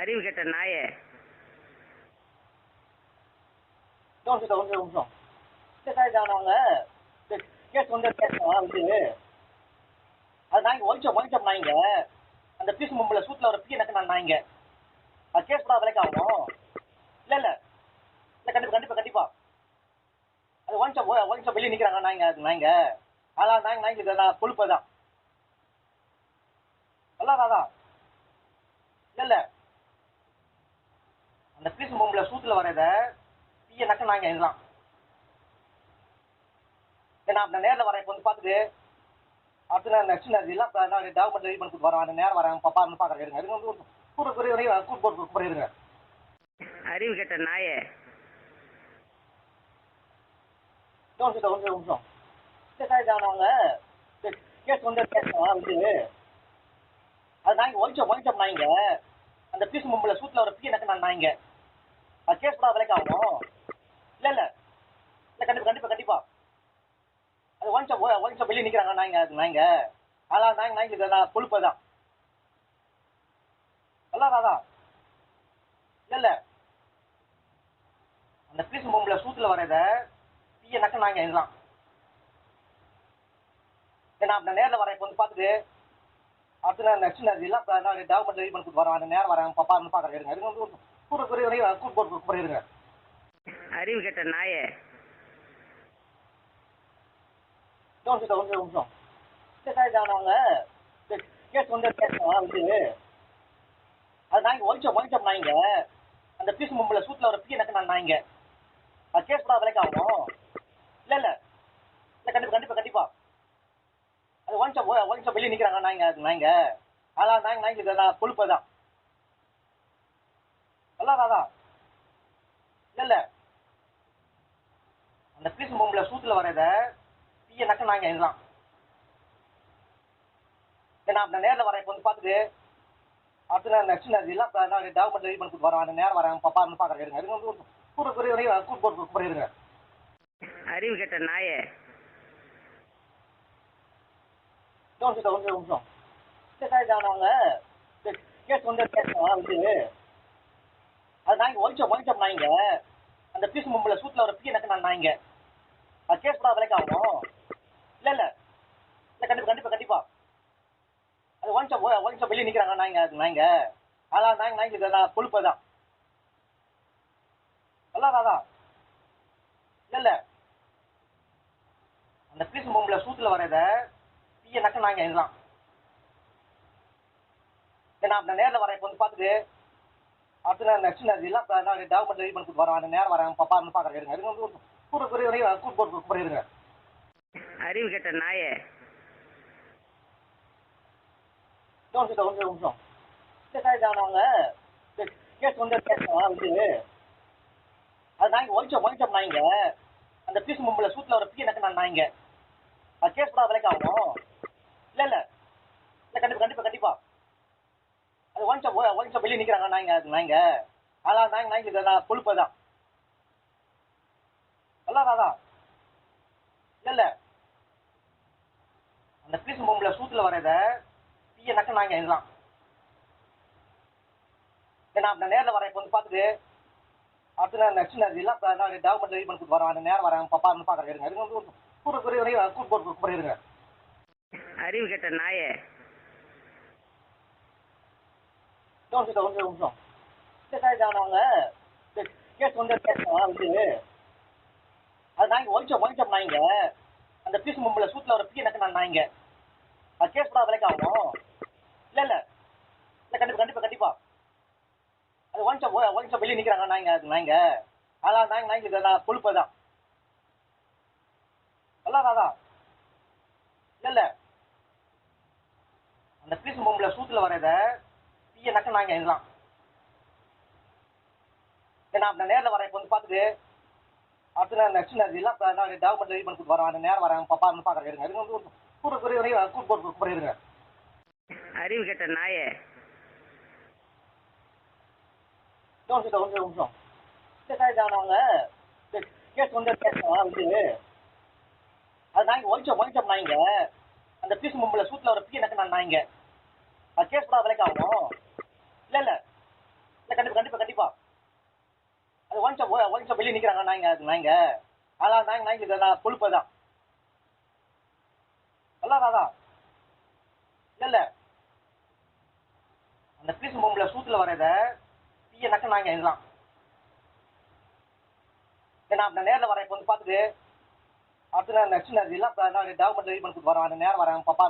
அறிவு கெட்ட நாயே. ஒரு நிமிஷம் அவங்க கேஸ் வந்து அது நாய்ங்க ஒழிச்சோம் நாய்ங்க அந்த பீஸ் மும்பில் சூட்டில் ஒரு பீ எனக்கு நான் நாய்ங்க அது கேஸ் கூட விலைக்கு ஆகும். இல்லை கண்டிப்பாக அது ஒழிச்சோம் வெளியே நிற்கிறாங்க நாய்ங்க அது நாய்ங்க அதான் நாய்ங்க நான் கொழுப்பு தான் அதான் இல்லை அந்த பீஸ் மும்பில் சூட்டில் வரத பீய நக்க நாய்ங்க இதெல்லாம் நான் நேரில் வரேன் இப்போ வந்து பார்த்துட்டு அடுத்து நான் நெக்ஸ்ட் எல்லாம் நான் டாக்குமெண்ட் ரெடி பண்ணி கொடுத்து வரேன் அந்த நேரம் வரேன் பாப்பான்னு பார்க்குறேன் இருங்க இருங்க வந்து கூட்டு இருங்க. அறிவு கெட்ட நாயே. ஒரு நிமிஷம் அவங்க கேஸ் வந்து அது நாய்ங்க ஒழிச்சோம் நாய்ங்க அந்த பீஸ் மும்பில் சூட்டில் ஒரு பீ எனக்கு நான் நாய்ங்க அது கேஸ் கூட விலைக்கு ஆகும். இல்லை கண்டிப்பாக அது ஒழிச்சோம் வெளியே நிற்கிறாங்க நாய்ங்க அது நாய்ங்க அதான் நாய்ங்க நான் கொழுப்பு தான் அதான் இல்லை அந்த பீஸ் மும்பில் சூட்டில் வரத பீய நக்க நாய்ங்க இதெல்லாம் நான் நேரில் வரேன் இப்போ வந்து பார்த்துட்டு அடுத்து நான் நெக்ஸ்ட் எல்லாம் நான் டாக்குமெண்ட் ரெடி பண்ணி கொடுத்து வரேன் அந்த நேரம் வரேன் பாப்பான்னு பார்க்குறேன் இருங்க இருங்க வந்து கூட்டு இருங்க. அறிவு கெட்ட நாயே. ஒரு நிமிஷம் அவங்க கேஸ் வந்து அது நாய்ங்க ஒழிச்சோம் நாய்ங்க அந்த பீஸ் மும்பில் சூட்டில் ஒரு பீ எனக்கு நான் நாய்ங்க அது கேஸ் கூட விலைக்கு ஆகும். இல்லை கண்டிப்பாக அது ஒழிச்சோம் வெளியே நிற்கிறாங்க நாய்ங்க அது நாய்ங்க அதான் நாய்ங்க நான் கொழுப்பு தான் அதான் இல்லை அந்த பீஸ் மும்பில் சூட்டில் வரத பீய நக்க நாய்ங்க இதெல்லாம் நான் நேரில் வரேன் இப்போ வந்து பார்த்துட்டு அடுத்து நான் நெக்ஸ்ட் எல்லாம் நான் டாக்குமெண்ட் ரெடி பண்ணி கொடுத்து வரேன் அந்த நேரம் வரேன் பாப்பான்னு பார்க்குறேன் இருங்க இருங்க வந்து கூட்டு இருங்க. அறிவு கெட்ட நாயே. ஒரு நிமிஷம் அவங்க கேஸ் வந்து அது நாய்ங்க ஒழிச்சோம் நாய்ங்க அந்த பீஸ் மும்பில் சூட்டில் ஒரு பீ எனக்கு நான் நாய்ங்க அது கேஸ் கூட விலைக்கு ஆகும். இல்லை கண்டிப்பாக அது ஒழிச்சோம் வெளியே நிற்கிறாங்க நாய்ங்க அது நாய்ங்க அதான் நாய்ங்க நான் கொழுப்பு தான் அதான் இல்லை அந்த பீஸ் மும்பில் சூட்டில் வரத பீய நக்க நாய்ங்க இதெல்லாம் நான் நேரில் வரேன் இப்போ வந்து பார்த்துட்டு அடுத்து நான் நெக்ஸ்ட் எல்லாம் நான் டாக்குமெண்ட் ரெடி பண்ணி கொடுத்து வரேன் அந்த நேரம் வரேன் பாப்பான்னு பார்க்குறேன் இருங்க இருங்க வந்து கூட்டு இருங்க. அறிவு கெட்ட நாயே. ஒரு நிமிஷம் அவங்க கேஸ் வந்து அது நாய்ங்க ஒழிச்சோம் நாய்ங்க அந்த பீஸ் மும்பில் சூட்டில் ஒரு பீ எனக்கு நான் நாய்ங்க அது கேஸ் கூட விலைக்கு ஆகும். இல்லை கண்டிப்பாக அது ஒழிச்சோம் வெளியே நிற்கிறாங்க நாய்ங்க அது நாய்ங்க அதான் நாய்ங்க நான் கொழுப்பு தான் அதான் இல்லை அந்த பீஸ் மும்பில் சூட்டில் வரத பீய நக்க நாய்ங்க இதெல்லாம் நான் நேரில் வரேன் இப்போ வந்து பார்த்துட்டு அடுத்து நான் நெக்ஸ்ட் எல்லாம் நான் டாக்குமெண்ட் ரெடி பண்ணி கொடுத்து வரேன் அந்த நேரம் வரேன் பாப்பான்னு பார்க்குறேன் இருங்க இருங்க வந்து கூட்டு இருங்க. அறிவு கெட்ட நாயே. ஒரு நிமிஷம் அவங்க கேஸ் வந்து அது நாய்ங்க ஒழிச்சோம் நாய்ங்க அந்த பீஸ் மும்பில் சூட்டில் ஒரு பீ எனக்கு நான் நாய்ங்க அது கேஸ் கூட விலைக்கு ஆகும். இல்லை கண்டிப்பாக அது ஒழிச்சோம் வெளியே நிற்கிறாங்க நாய்ங்க அது நாய்ங்க அதான் நாய்ங்க நான் கொழுப்பு தான் அதான் இல்லை அந்த பீஸ் மும்பில் சூட்டில் வரத பீய நக்க நாய்ங்க இதெல்லாம் நான் நேரில் வரேன் இப்போ வந்து பார்த்துட்டு அடுத்து நான் நெக்ஸ்ட் எல்லாம் நான் டாக்குமெண்ட் ரெடி பண்ணி கொடுத்து வரேன் அந்த நேரம் வரேன் பாப்பான்னு பார்க்குறேன் இருங்க இருங்க வந்து கூட்டு இருங்க. அறிவு கெட்ட நாயே. ஒரு நிமிஷம் அவங்க கேஸ் வந்து அது நாய்ங்க ஒழிச்சோம் நாய்ங்க அந்த பீஸ் மும்பில் சூட்டில் ஒரு பீ எனக்கு நான் நாய்ங்க அது கேஸ் கூட விலைக்கு ஆகும். இல்லை கண்டிப்பா கண்டிப்பா கண்டிப்பா. அது ஒன் ஷாப் வெளியே நிக்கிறாங்க நாய்ங்க, அது நாய்ங்க. அதான் நாய்ங்க நான் கொழுப்பு தான். அதான் இல்ல அந்த பீஸ் பொம்பளை சூத்துல வரத தீய நக்க நாய்ங்க இதெல்லாம். நான் நேரில் வரேன், இப்போ வந்து பார்த்துட்டு அடுத்து நான் நெக்ஸ்ட் எல்லாம் டாக்குமெண்ட் ரெடி பண்ணி கொடுத்து வரேன், நேரம் வரேன் பாப்பா